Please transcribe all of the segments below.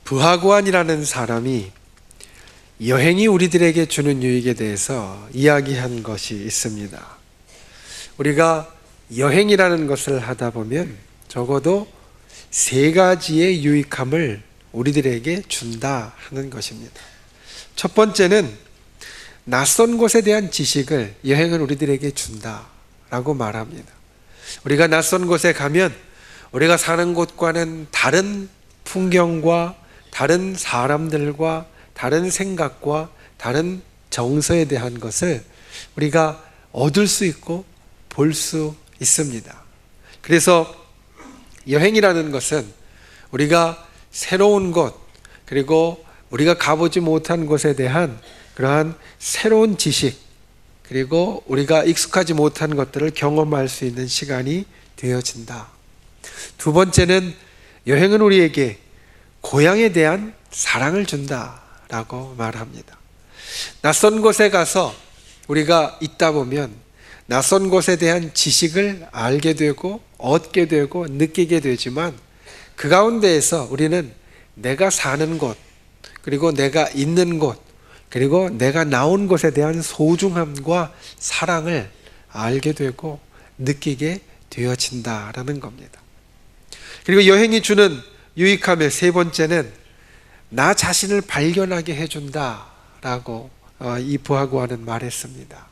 부하구안이라는 사람이 여행이 우리들에게 주는 유익에 대해서 이야기한 것이 있습니다. 우리가 여행이라는 것을 하다 보면 적어도 세 가지의 유익함을 우리들에게 준다 하는 것입니다. 첫 번째는 낯선 곳에 대한 지식을 여행은 우리들에게 준다라고 말합니다. 우리가 낯선 곳에 가면 우리가 사는 곳과는 다른 풍경과 다른 사람들과 다른 생각과 다른 정서에 대한 것을 우리가 얻을 수 있고 볼 수 있습니다. 그래서 여행이라는 것은 우리가 새로운 곳, 그리고 우리가 가보지 못한 곳에 대한 그러한 새로운 지식, 그리고 우리가 익숙하지 못한 것들을 경험할 수 있는 시간이 되어진다. 두 번째는 여행은 우리에게 고향에 대한 사랑을 준다라고 말합니다. 낯선 곳에 가서 우리가 있다 보면 낯선 곳에 대한 지식을 알게 되고 얻게 되고 느끼게 되지만 그 가운데에서 우리는 내가 사는 곳, 그리고 내가 있는 곳, 그리고 내가 나온 곳에 대한 소중함과 사랑을 알게 되고 느끼게 되어진다라는 겁니다. 그리고 여행이 주는 유익함의 세 번째는 나 자신을 발견하게 해준다라고 이 부하구안은 말했습니다.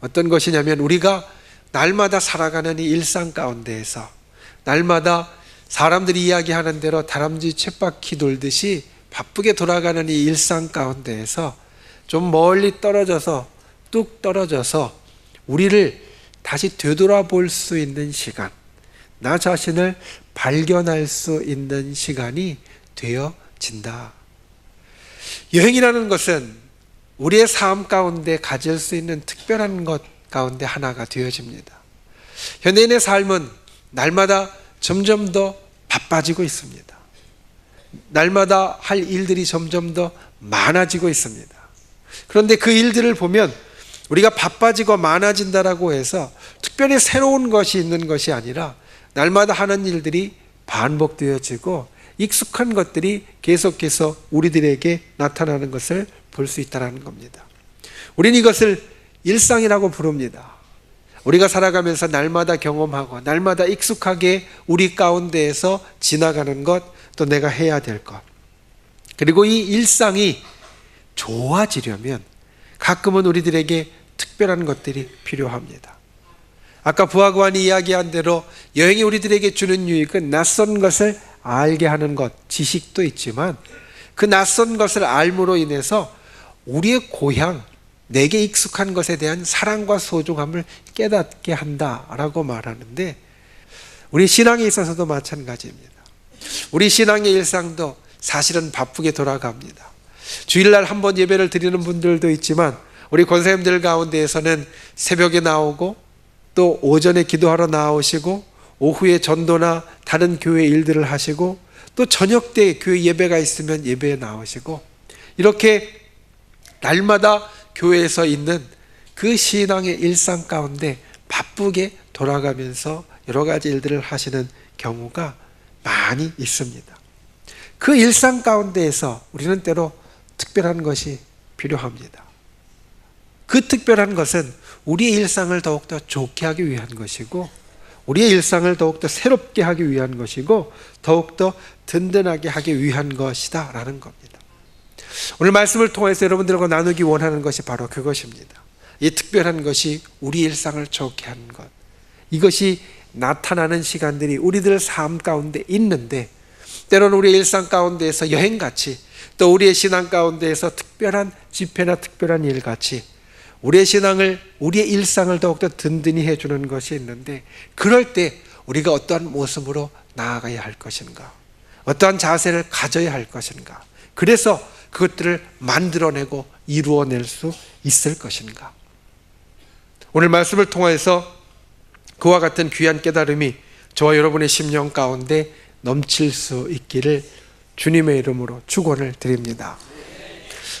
어떤 것이냐면 우리가 날마다 살아가는 이 일상 가운데에서 날마다 사람들이 이야기하는 대로 다람쥐 쳇바퀴 돌듯이 바쁘게 돌아가는 이 일상 가운데에서 좀 멀리 떨어져서 뚝 떨어져서 우리를 다시 되돌아볼 수 있는 시간, 나 자신을 발견할 수 있는 시간이 되어진다. 여행이라는 것은 우리의 삶 가운데 가질 수 있는 특별한 것 가운데 하나가 되어집니다. 현대인의 삶은 날마다 점점 더 바빠지고 있습니다. 날마다 할 일들이 점점 더 많아지고 있습니다. 그런데 그 일들을 보면 우리가 바빠지고 많아진다라고 해서 특별히 새로운 것이 있는 것이 아니라 날마다 하는 일들이 반복되어지고 익숙한 것들이 계속해서 우리들에게 나타나는 것을 볼 수 있다는 겁니다. 우리는 이것을 일상이라고 부릅니다. 우리가 살아가면서 날마다 경험하고 날마다 익숙하게 우리 가운데에서 지나가는 것, 또 내가 해야 될 것, 그리고 이 일상이 좋아지려면 가끔은 우리들에게 특별한 것들이 필요합니다. 아까 부하구안이 이야기한 대로 여행이 우리들에게 주는 유익은 낯선 것을 알게 하는 것, 지식도 있지만 그 낯선 것을 알므로 인해서 우리의 고향, 내게 익숙한 것에 대한 사랑과 소중함을 깨닫게 한다라고 말하는데, 우리 신앙에 있어서도 마찬가지입니다. 우리 신앙의 일상도 사실은 바쁘게 돌아갑니다. 주일날 한 번 예배를 드리는 분들도 있지만 우리 권사님들 가운데에서는 새벽에 나오고 또 오전에 기도하러 나오시고 오후에 전도나 다른 교회 일들을 하시고 또 저녁 때 교회 예배가 있으면 예배에 나오시고, 이렇게 날마다 교회에서 있는 그 신앙의 일상 가운데 바쁘게 돌아가면서 여러 가지 일들을 하시는 경우가 많이 있습니다. 그 일상 가운데에서 우리는 때로 특별한 것이 필요합니다. 그 특별한 것은 우리의 일상을 더욱더 좋게 하기 위한 것이고, 우리의 일상을 더욱더 새롭게 하기 위한 것이고, 더욱더 든든하게 하기 위한 것이다 라는 겁니다. 오늘 말씀을 통해서 여러분들과 나누기 원하는 것이 바로 그것입니다. 이 특별한 것이 우리 일상을 좋게 하는 것, 이것이 나타나는 시간들이 우리들 삶 가운데 있는데, 때로는 우리의 일상 가운데에서 여행같이, 또 우리의 신앙 가운데에서 특별한 집회나 특별한 일같이 우리의 신앙을, 우리의 일상을 더욱더 든든히 해주는 것이 있는데, 그럴 때 우리가 어떠한 모습으로 나아가야 할 것인가, 어떠한 자세를 가져야 할 것인가, 그래서 그것들을 만들어내고 이루어낼 수 있을 것인가. 오늘 말씀을 통해서 그와 같은 귀한 깨달음이 저와 여러분의 심령 가운데 넘칠 수 있기를 주님의 이름으로 축원을 드립니다.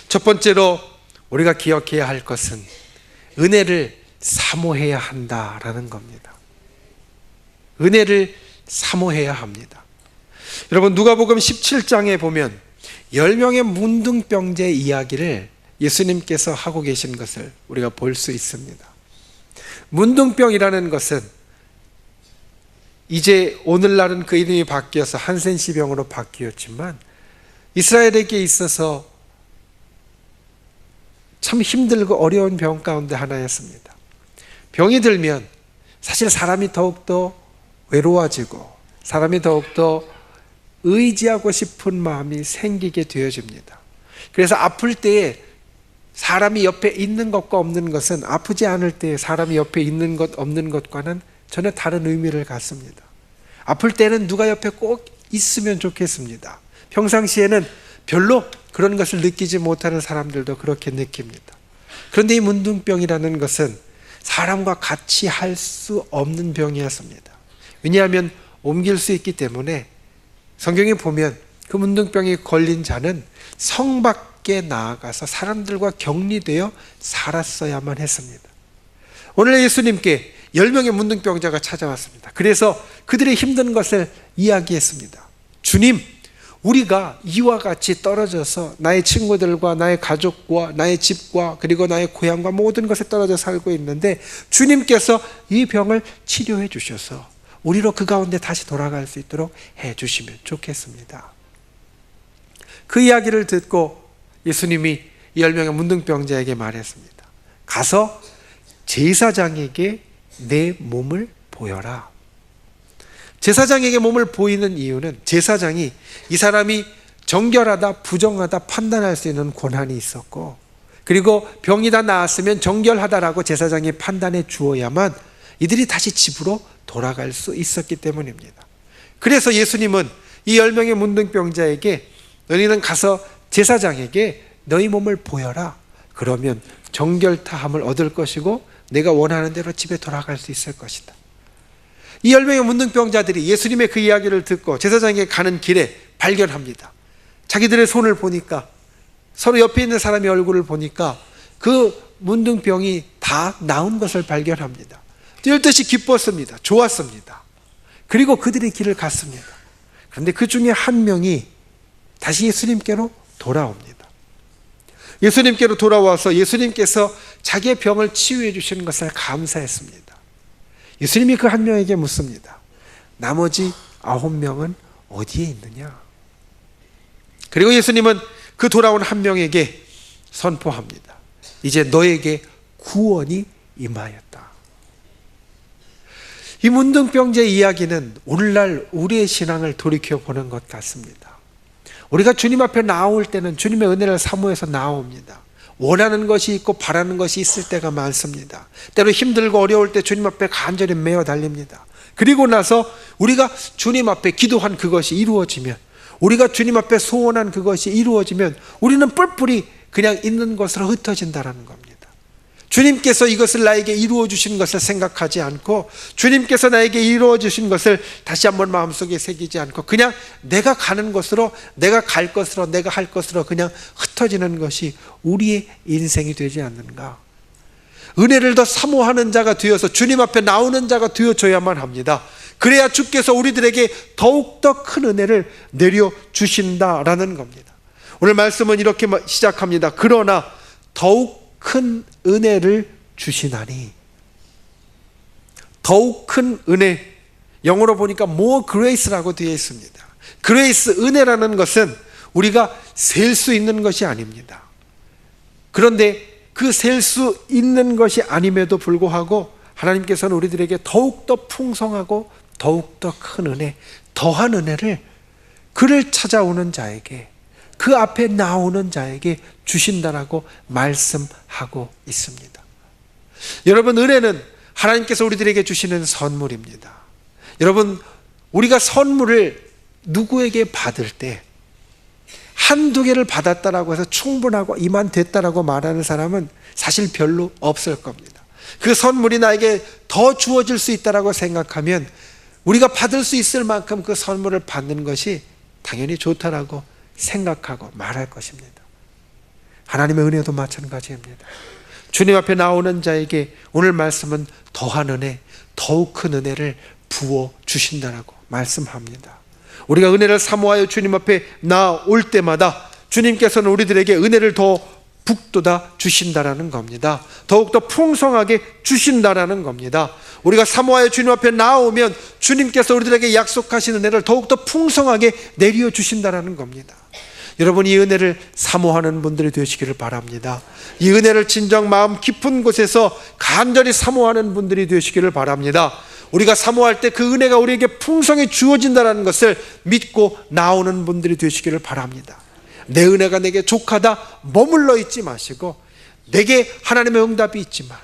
첫 번째로 우리가 기억해야 할 것은 은혜를 사모해야 한다라는 겁니다. 은혜를 사모해야 합니다. 여러분, 누가복음 17장에 보면 10명의 문둥병자 이야기를 예수님께서 하고 계신 것을 우리가 볼 수 있습니다. 문둥병이라는 것은 이제 오늘날은 그 이름이 바뀌어서 한센시병으로 바뀌었지만 이스라엘에게 있어서 참 힘들고 어려운 병 가운데 하나였습니다. 병이 들면 사실 사람이 더욱더 외로워지고 사람이 더욱더 의지하고 싶은 마음이 생기게 되어집니다. 그래서 아플 때에 사람이 옆에 있는 것과 없는 것은 아프지 않을 때 사람이 옆에 있는 것 없는 것과는 전혀 다른 의미를 갖습니다. 아플 때는 누가 옆에 꼭 있으면 좋겠습니다. 평상시에는 별로 그런 것을 느끼지 못하는 사람들도 그렇게 느낍니다. 그런데 이 문둥병이라는 것은 사람과 같이 할 수 없는 병이었습니다. 왜냐하면 옮길 수 있기 때문에 성경에 보면 그 문둥병이 걸린 자는 성 밖에 나아가서 사람들과 격리되어 살았어야만 했습니다. 오늘 예수님께 10명의 문둥병자가 찾아왔습니다. 그래서 그들의 힘든 것을 이야기했습니다. 주님, 우리가 이와 같이 떨어져서 나의 친구들과 나의 가족과 나의 집과 그리고 나의 고향과 모든 것에 떨어져 살고 있는데 주님께서 이 병을 치료해 주셔서 우리로 그 가운데 다시 돌아갈 수 있도록 해 주시면 좋겠습니다. 그 이야기를 듣고 예수님이 10명의 문둥병자에게 말했습니다. 가서 제사장에게 내 몸을 보여라. 제사장에게 몸을 보이는 이유는 제사장이 이 사람이 정결하다 부정하다 판단할 수 있는 권한이 있었고, 그리고 병이 다 나았으면 정결하다라고 제사장이 판단해 주어야만 이들이 다시 집으로 돌아갈 수 있었기 때문입니다. 그래서 예수님은 이 10명의 문둥병자에게 너희는 가서 제사장에게 너희 몸을 보여라. 그러면 정결타함을 얻을 것이고 내가 원하는 대로 집에 돌아갈 수 있을 것이다. 이 10명의 문둥병자들이 예수님의 그 이야기를 듣고 제사장에게 가는 길에 발견합니다. 자기들의 손을 보니까, 서로 옆에 있는 사람의 얼굴을 보니까 그 문둥병이 다 나은 것을 발견합니다. 뛸 듯이 기뻤습니다. 좋았습니다. 그리고 그들의 길을 갔습니다. 그런데 그 중에 한 명이 다시 예수님께로 돌아옵니다. 예수님께로 돌아와서 예수님께서 자기의 병을 치유해 주시는 것을 감사했습니다. 예수님이 그 한 명에게 묻습니다. 나머지 9명은 어디에 있느냐? 그리고 예수님은 그 돌아온 한 명에게 선포합니다. 이제 너에게 구원이 임하였다. 이 문둥병자의 이야기는 오늘날 우리의 신앙을 돌이켜보는 것 같습니다. 우리가 주님 앞에 나올 때는 주님의 은혜를 사모해서 나옵니다. 원하는 것이 있고 바라는 것이 있을 때가 많습니다. 때로 힘들고 어려울 때 주님 앞에 간절히 메어 달립니다. 그리고 나서 우리가 주님 앞에 기도한 그것이 이루어지면, 우리가 주님 앞에 소원한 그것이 이루어지면 우리는 뿔뿔이 그냥 있는 것으로 흩어진다는 겁니다. 주님께서 이것을 나에게 이루어 주신 것을 생각하지 않고, 주님께서 나에게 이루어 주신 것을 다시 한번 마음속에 새기지 않고 그냥 내가 가는 것으로, 내가 갈 것으로, 내가 할 것으로 그냥 흩어지는 것이 우리의 인생이 되지 않는가? 은혜를 더 사모하는 자가 되어서 주님 앞에 나오는 자가 되어줘야만 합니다. 그래야 주께서 우리들에게 더욱더 큰 은혜를 내려주신다라는 겁니다. 오늘 말씀은 이렇게 시작합니다. 그러나 더욱 큰 은혜를 주시나니. 더욱 큰 은혜, 영어로 보니까 more grace라고 되어 있습니다. 그레이스, 은혜라는 것은 우리가 셀 수 있는 것이 아닙니다. 그런데 그 셀 수 있는 것이 아님에도 불구하고 하나님께서는 우리들에게 더욱더 풍성하고 더욱더 큰 은혜, 더한 은혜를 그를 찾아오는 자에게, 그 앞에 나오는 자에게 주신다라고 말씀하고 있습니다. 여러분, 은혜는 하나님께서 우리들에게 주시는 선물입니다. 여러분, 우리가 선물을 누구에게 받을 때 한두 개를 받았다라고 해서 충분하고 이만됐다라고 말하는 사람은 사실 별로 없을 겁니다. 그 선물이 나에게 더 주어질 수 있다라고 생각하면 우리가 받을 수 있을 만큼 그 선물을 받는 것이 당연히 좋다라고 생각하고 말할 것입니다. 하나님의 은혜도 마찬가지입니다. 주님 앞에 나오는 자에게 오늘 말씀은 더한 은혜, 더욱 큰 은혜를 부어 주신다라고 말씀합니다. 우리가 은혜를 사모하여 주님 앞에 나올 때마다 주님께서는 우리들에게 은혜를 더 북돋아 주신다라는 겁니다. 더욱더 풍성하게 주신다라는 겁니다. 우리가 사모하여 주님 앞에 나오면 주님께서 우리들에게 약속하신 은혜를 더욱더 풍성하게 내려 주신다라는 겁니다. 여러분, 이 은혜를 사모하는 분들이 되시기를 바랍니다. 이 은혜를 진정 마음 깊은 곳에서 간절히 사모하는 분들이 되시기를 바랍니다. 우리가 사모할 때 그 은혜가 우리에게 풍성히 주어진다는 것을 믿고 나오는 분들이 되시기를 바랍니다. 내 은혜가 내게 족하다 머물러 있지 마시고, 내게 하나님의 응답이 있지만,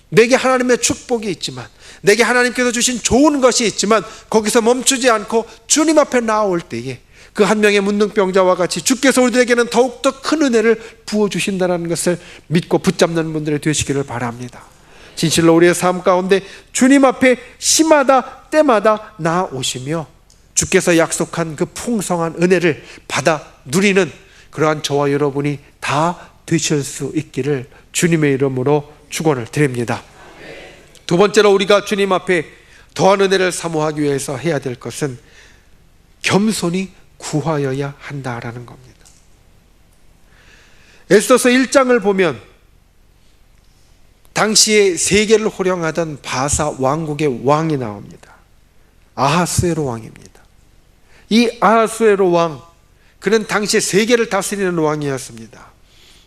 내게 하나님의 축복이 있지만, 내게 하나님께서 주신 좋은 것이 있지만 거기서 멈추지 않고 주님 앞에 나올 때에 그 한 명의 문둥병자와 같이 주께서 우리들에게는 더욱더 큰 은혜를 부어주신다는 것을 믿고 붙잡는 분들이 되시기를 바랍니다. 진실로 우리의 삶 가운데 주님 앞에 시마다 때마다 나오시며 주께서 약속한 그 풍성한 은혜를 받아 누리는 그러한 저와 여러분이 다 되실 수 있기를 주님의 이름으로 축원을 드립니다. 두 번째로 우리가 주님 앞에 더한 은혜를 사모하기 위해서 해야 될 것은 겸손히 구하여야 한다라는 겁니다. 에스더서 1장을 보면 당시에 세계를 호령하던 바사 왕국의 왕이 나옵니다. 아하스웨로 왕입니다. 이 아하스웨로 왕, 그는 당시에 세계를 다스리는 왕이었습니다.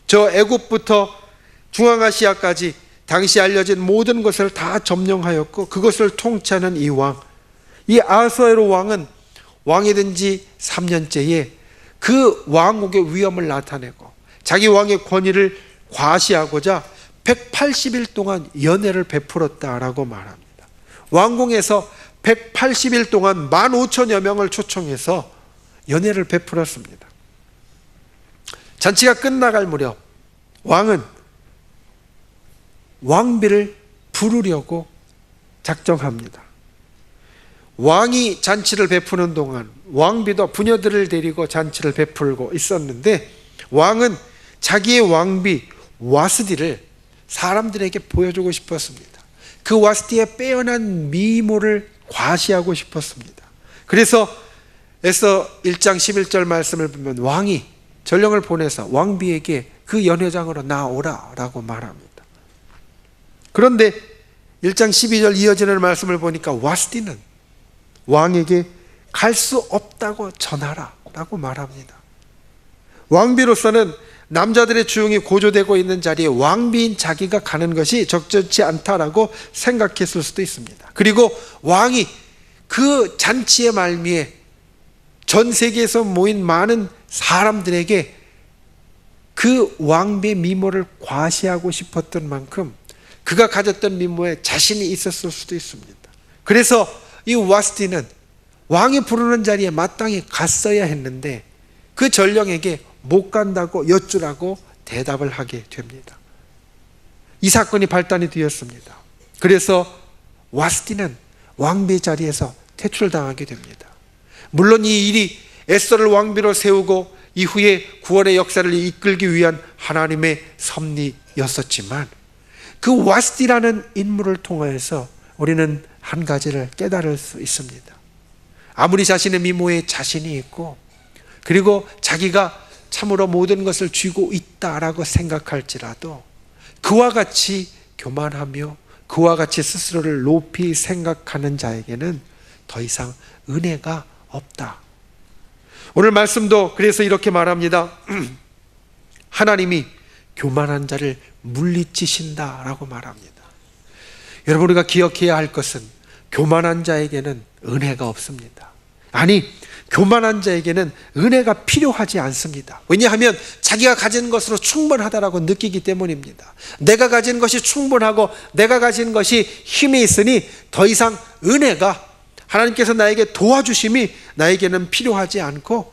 저 애굽부터 중앙아시아까지 당시 알려진 모든 것을 다 점령하였고 그것을 통치하는 이 왕, 이 아하스웨로 왕은 왕이 된 지 3년째에 그 왕국의 위엄을 나타내고 자기 왕의 권위를 과시하고자 180일 동안 연회를 베풀었다라고 말합니다. 왕궁에서 180일 동안 15,000여 명을 초청해서 연회를 베풀었습니다. 잔치가 끝나갈 무렵 왕은 왕비를 부르려고 작정합니다. 왕이 잔치를 베푸는 동안 왕비도 부녀들을 데리고 잔치를 베풀고 있었는데 왕은 자기의 왕비 와스디를 사람들에게 보여주고 싶었습니다. 그 와스디의 빼어난 미모를 과시하고 싶었습니다. 그래서 에스더 1장 11절 말씀을 보면 왕이 전령을 보내서 왕비에게 그 연회장으로 나오라라고 말합니다. 그런데 1장 12절 이어지는 말씀을 보니까 와스디는 왕에게 갈 수 없다고 전하라라고 말합니다. 왕비로서는 남자들의 주용이 고조되고 있는 자리에 왕비인 자기가 가는 것이 적절치 않다라고 생각했을 수도 있습니다. 그리고 왕이 그 잔치의 말미에 전 세계에서 모인 많은 사람들에게 그 왕비의 미모를 과시하고 싶었던 만큼 그가 가졌던 미모에 자신이 있었을 수도 있습니다. 그래서 이 와스티는 왕이 부르는 자리에 마땅히 갔어야 했는데 그 전령에게 못 간다고 여쭈라고 대답을 하게 됩니다. 이 사건이 발단이 되었습니다. 그래서 와스티는 왕비 자리에서 퇴출당하게 됩니다. 물론 이 일이 에스더를 왕비로 세우고 이후에 구원의 역사를 이끌기 위한 하나님의 섭리였었지만 그 와스티라는 인물을 통하여서 우리는 한 가지를 깨달을 수 있습니다. 아무리 자신의 미모에 자신이 있고 그리고 자기가 참으로 모든 것을 쥐고 있다라고 생각할지라도 그와 같이 교만하며 그와 같이 스스로를 높이 생각하는 자에게는 더 이상 은혜가 없다. 오늘 말씀도 그래서 이렇게 말합니다. 하나님이 교만한 자를 물리치신다라고 말합니다. 여러분, 우리가 기억해야 할 것은 교만한 자에게는 은혜가 없습니다. 아니, 교만한 자에게는 은혜가 필요하지 않습니다. 왜냐하면 자기가 가진 것으로 충분하다라고 느끼기 때문입니다. 내가 가진 것이 충분하고 내가 가진 것이 힘이 있으니 더 이상 은혜가, 하나님께서 나에게 도와주심이 나에게는 필요하지 않고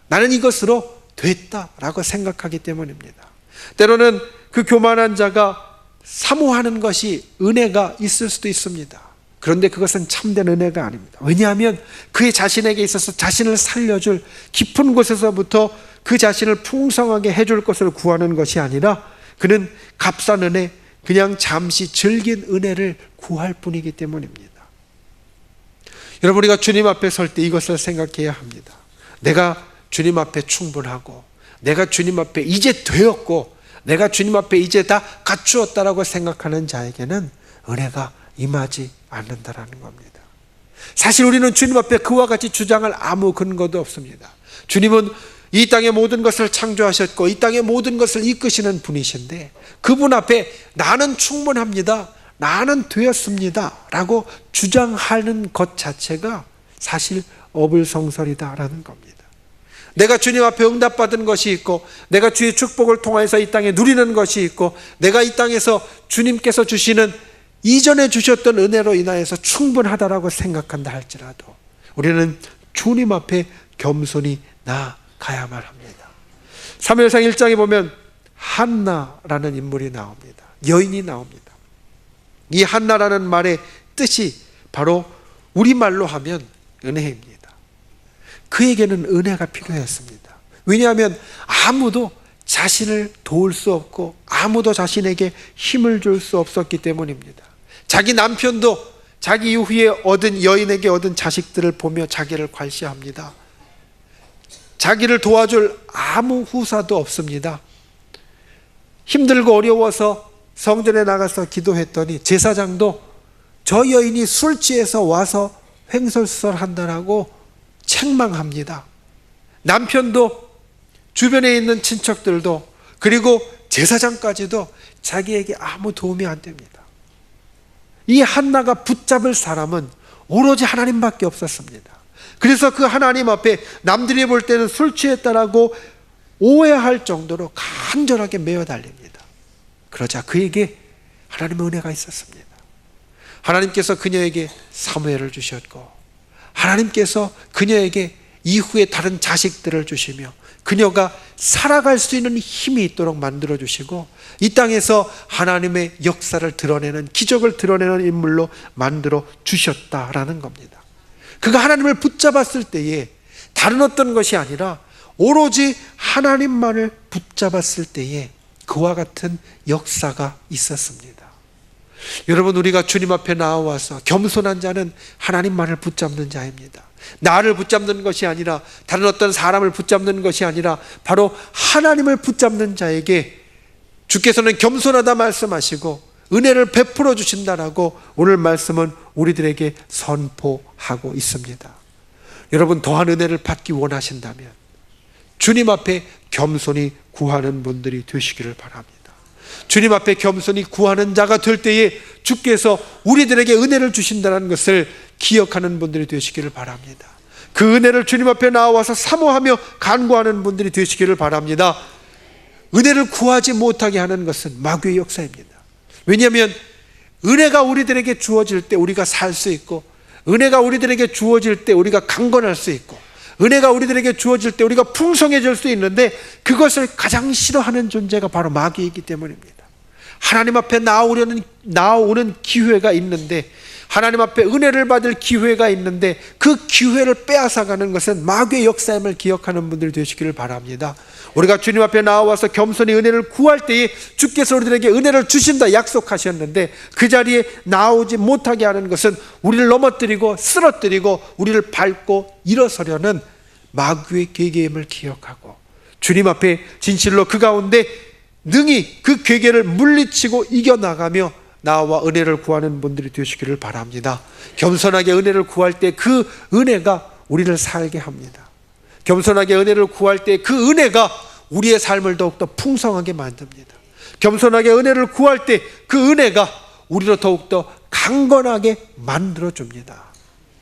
나는 이것으로 됐다라고 생각하기 때문입니다. 때로는 그 교만한 자가 사모하는 것이 은혜가 있을 수도 있습니다. 그런데 그것은 참된 은혜가 아닙니다. 왜냐하면 그의 자신에게 있어서 자신을 살려줄 깊은 곳에서부터 그 자신을 풍성하게 해줄 것을 구하는 것이 아니라 그는 값싼 은혜, 그냥 잠시 즐긴 은혜를 구할 뿐이기 때문입니다. 여러분, 우리가 주님 앞에 설 때 이것을 생각해야 합니다. 내가 주님 앞에 충분하고 내가 주님 앞에 이제 되었고 내가 주님 앞에 이제 다 갖추었다라고 생각하는 자에게는 은혜가 임하지 않는다라는 겁니다. 사실 우리는 주님 앞에 그와 같이 주장할 아무 근거도 없습니다. 주님은 이 땅의 모든 것을 창조하셨고 이 땅의 모든 것을 이끄시는 분이신데 그분 앞에 나는 충분합니다, 나는 되었습니다 라고 주장하는 것 자체가 사실 어불성설이다라는 겁니다. 내가 주님 앞에 응답받은 것이 있고 내가 주의 축복을 통해서 이 땅에 누리는 것이 있고 내가 이 땅에서 주님께서 주시는 이전에 주셨던 은혜로 인하여서 충분하다라고 생각한다 할지라도 우리는 주님 앞에 겸손히 나아가야만 합니다. 사무엘상 1장에 보면 한나라는 인물이 나옵니다. 여인이 나옵니다. 이 한나라는 말의 뜻이 바로 우리말로 하면 은혜입니다. 그에게는 은혜가 필요했습니다. 왜냐하면 아무도 자신을 도울 수 없고 아무도 자신에게 힘을 줄 수 없었기 때문입니다. 자기 남편도 자기 이후에 여인에게 얻은 자식들을 보며 자기를 괄시합니다. 자기를 도와줄 아무 후사도 없습니다. 힘들고 어려워서 성전에 나가서 기도했더니 제사장도 저 여인이 술 취해서 와서 횡설수설한다라고 책망합니다. 남편도 주변에 있는 친척들도 그리고 제사장까지도 자기에게 아무 도움이 안 됩니다. 이 한나가 붙잡을 사람은 오로지 하나님밖에 없었습니다. 그래서 그 하나님 앞에 남들이 볼 때는 술 취했다라고 오해할 정도로 간절하게 매어 달립니다. 그러자 그에게 하나님의 은혜가 있었습니다. 하나님께서 그녀에게 사무엘을 주셨고 하나님께서 그녀에게 이후에 다른 자식들을 주시며 그녀가 살아갈 수 있는 힘이 있도록 만들어 주시고 이 땅에서 하나님의 역사를 드러내는 기적을 드러내는 인물로 만들어 주셨다라는 겁니다. 그가 하나님을 붙잡았을 때에 다른 어떤 것이 아니라 오로지 하나님만을 붙잡았을 때에 그와 같은 역사가 있었습니다. 여러분, 우리가 주님 앞에 나와서 겸손한 자는 하나님만을 붙잡는 자입니다. 나를 붙잡는 것이 아니라 다른 어떤 사람을 붙잡는 것이 아니라 바로 하나님을 붙잡는 자에게 주께서는 겸손하다 말씀하시고 은혜를 베풀어 주신다라고 오늘 말씀은 우리들에게 선포하고 있습니다. 여러분, 더한 은혜를 받기 원하신다면 주님 앞에 겸손히 구하는 분들이 되시기를 바랍니다. 주님 앞에 겸손히 구하는 자가 될 때에 주께서 우리들에게 은혜를 주신다는 것을 기억하는 분들이 되시기를 바랍니다. 그 은혜를 주님 앞에 나와서 사모하며 간구하는 분들이 되시기를 바랍니다. 은혜를 구하지 못하게 하는 것은 마귀의 역사입니다. 왜냐하면 은혜가 우리들에게 주어질 때 우리가 살 수 있고, 은혜가 우리들에게 주어질 때 우리가 강건할 수 있고, 은혜가 우리들에게 주어질 때 우리가 풍성해질 수 있는데 그것을 가장 싫어하는 존재가 바로 마귀이기 때문입니다. 하나님 앞에 나오는 기회가 있는데, 하나님 앞에 은혜를 받을 기회가 있는데 그 기회를 빼앗아가는 것은 마귀의 역사임을 기억하는 분들이 되시기를 바랍니다. 우리가 주님 앞에 나와서 겸손히 은혜를 구할 때에 주께서 우리들에게 은혜를 주신다 약속하셨는데 그 자리에 나오지 못하게 하는 것은 우리를 넘어뜨리고 쓰러뜨리고 우리를 밟고 일어서려는 마귀의 계계임을 기억하고 주님 앞에 진실로 그 가운데 능히 그 계계를 물리치고 이겨나가며 나와 은혜를 구하는 분들이 되시기를 바랍니다. 겸손하게 은혜를 구할 때 그 은혜가 우리를 살게 합니다. 겸손하게 은혜를 구할 때 그 은혜가 우리의 삶을 더욱더 풍성하게 만듭니다. 겸손하게 은혜를 구할 때 그 은혜가 우리로 더욱더 강건하게 만들어줍니다.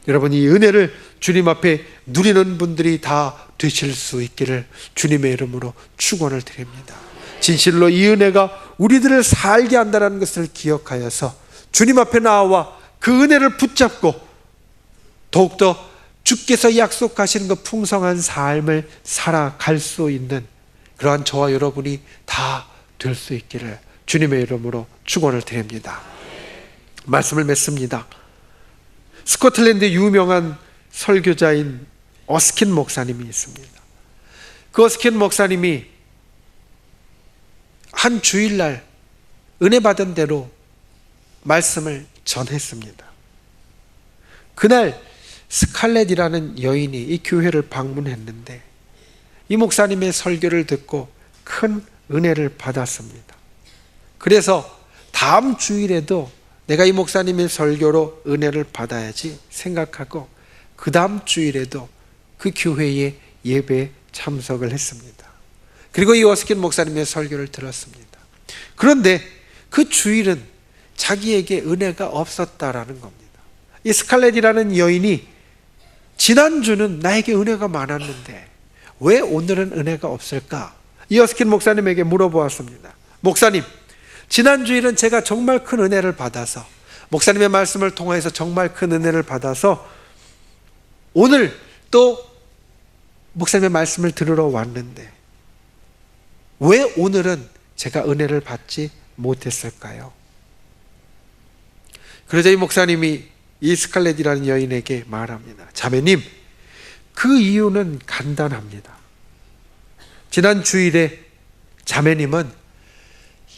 여러분, 이 은혜를 주님 앞에 누리는 분들이 다 되실 수 있기를 주님의 이름으로 축원을 드립니다. 진실로 이 은혜가 우리들을 살게 한다는 것을 기억하여서 주님 앞에 나와 그 은혜를 붙잡고 더욱더 주께서 약속하신 그 풍성한 삶을 살아갈 수 있는 그러한 저와 여러분이 다 될 수 있기를 주님의 이름으로 축원을 드립니다. 말씀을 맺습니다. 스코틀랜드 유명한 설교자인 어스킨 목사님이 있습니다. 그 어스킨 목사님이 한 주일날 은혜 받은 대로 말씀을 전했습니다. 그날 스칼렛이라는 여인이 이 교회를 방문했는데 이 목사님의 설교를 듣고 큰 은혜를 받았습니다. 그래서 다음 주일에도 내가 이 목사님의 설교로 은혜를 받아야지 생각하고 그 다음 주일에도 그 교회에 예배에 참석을 했습니다. 그리고 이 워스킨 목사님의 설교를 들었습니다. 그런데 그 주일은 자기에게 은혜가 없었다라는 겁니다. 이 스칼렛이라는 여인이 지난주는 나에게 은혜가 많았는데 왜 오늘은 은혜가 없을까? 이 워스킨 목사님에게 물어보았습니다. 목사님, 지난주일은 제가 정말 큰 은혜를 받아서 목사님의 말씀을 통해서 정말 큰 은혜를 받아서 오늘 또 목사님의 말씀을 들으러 왔는데 왜 오늘은 제가 은혜를 받지 못했을까요? 그러자 이 목사님이 이 스칼렛이라는 여인에게 말합니다. 자매님, 그 이유는 간단합니다. 지난 주일에 자매님은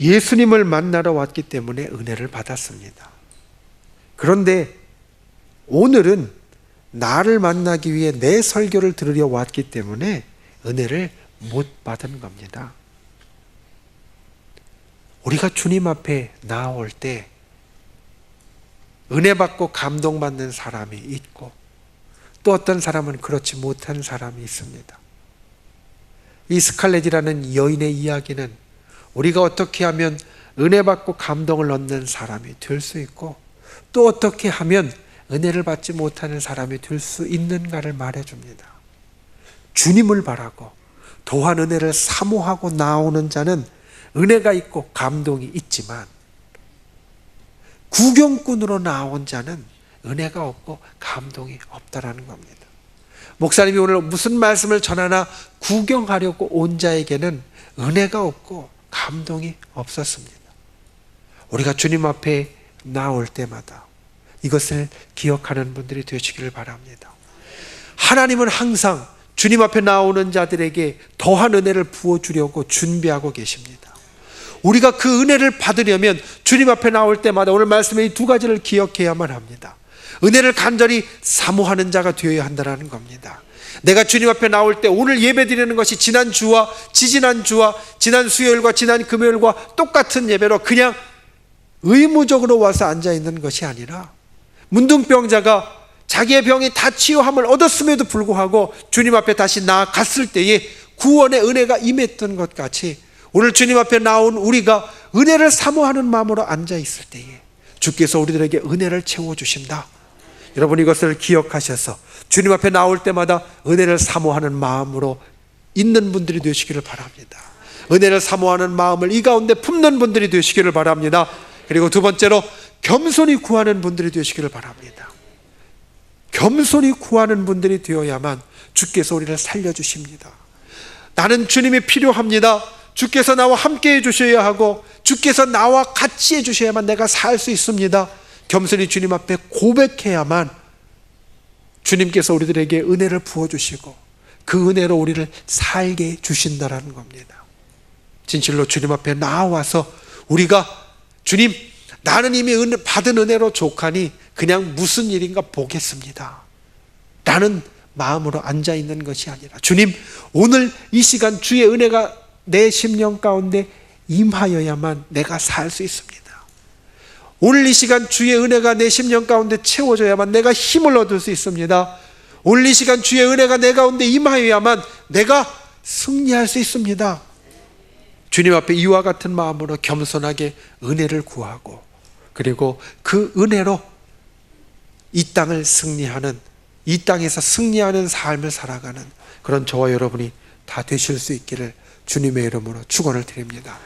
예수님을 만나러 왔기 때문에 은혜를 받았습니다. 그런데 오늘은 나를 만나기 위해 내 설교를 들으려 왔기 때문에 은혜를 못 받은 겁니다. 우리가 주님 앞에 나올 때 은혜 받고 감동받는 사람이 있고 또 어떤 사람은 그렇지 못한 사람이 있습니다. 이 스칼렛이라는 여인의 이야기는 우리가 어떻게 하면 은혜 받고 감동을 얻는 사람이 될 수 있고 또 어떻게 하면 은혜를 받지 못하는 사람이 될 수 있는가를 말해줍니다. 주님을 바라고 도한 은혜를 사모하고 나오는 자는 은혜가 있고 감동이 있지만 구경꾼으로 나온 자는 은혜가 없고 감동이 없다라는 겁니다. 목사님이 오늘 무슨 말씀을 전하나 구경하려고 온 자에게는 은혜가 없고 감동이 없었습니다. 우리가 주님 앞에 나올 때마다 이것을 기억하는 분들이 되시기를 바랍니다. 하나님은 항상 주님 앞에 나오는 자들에게 더한 은혜를 부어주려고 준비하고 계십니다. 우리가 그 은혜를 받으려면 주님 앞에 나올 때마다 오늘 말씀의 이 두 가지를 기억해야만 합니다. 은혜를 간절히 사모하는 자가 되어야 한다는 겁니다. 내가 주님 앞에 나올 때 오늘 예배 드리는 것이 지난주와 지지난주와 지난 수요일과 지난 금요일과 똑같은 예배로 그냥 의무적으로 와서 앉아있는 것이 아니라 문둥병자가 자기의 병이 다 치유함을 얻었음에도 불구하고 주님 앞에 다시 나아갔을 때에 구원의 은혜가 임했던 것 같이 오늘 주님 앞에 나온 우리가 은혜를 사모하는 마음으로 앉아있을 때에 주께서 우리들에게 은혜를 채워주신다. 여러분 이것을 기억하셔서 주님 앞에 나올 때마다 은혜를 사모하는 마음으로 있는 분들이 되시기를 바랍니다. 은혜를 사모하는 마음을 이 가운데 품는 분들이 되시기를 바랍니다. 그리고 두 번째로 겸손히 구하는 분들이 되시기를 바랍니다. 겸손히 구하는 분들이 되어야만 주께서 우리를 살려주십니다. 나는 주님이 필요합니다. 주께서 나와 함께 해주셔야 하고 주께서 나와 같이 해주셔야만 내가 살 수 있습니다. 겸손히 주님 앞에 고백해야만 주님께서 우리들에게 은혜를 부어주시고 그 은혜로 우리를 살게 해주신다는 겁니다. 진실로 주님 앞에 나와서 우리가 주님, 나는 이미 받은 은혜로 족하니 그냥 무슨 일인가 보겠습니다 라는 마음으로 앉아있는 것이 아니라 주님, 오늘 이 시간 주의 은혜가 내 심령 가운데 임하여야만 내가 살 수 있습니다. 오늘 이 시간 주의 은혜가 내 심령 가운데 채워져야만 내가 힘을 얻을 수 있습니다. 오늘 이 시간 주의 은혜가 내 가운데 임하여야만 내가 승리할 수 있습니다. 주님 앞에 이와 같은 마음으로 겸손하게 은혜를 구하고 그리고 그 은혜로 이 땅을 승리하는, 이 땅에서 승리하는 삶을 살아가는 그런 저와 여러분이 다 되실 수 있기를 주님의 이름으로 축원을 드립니다.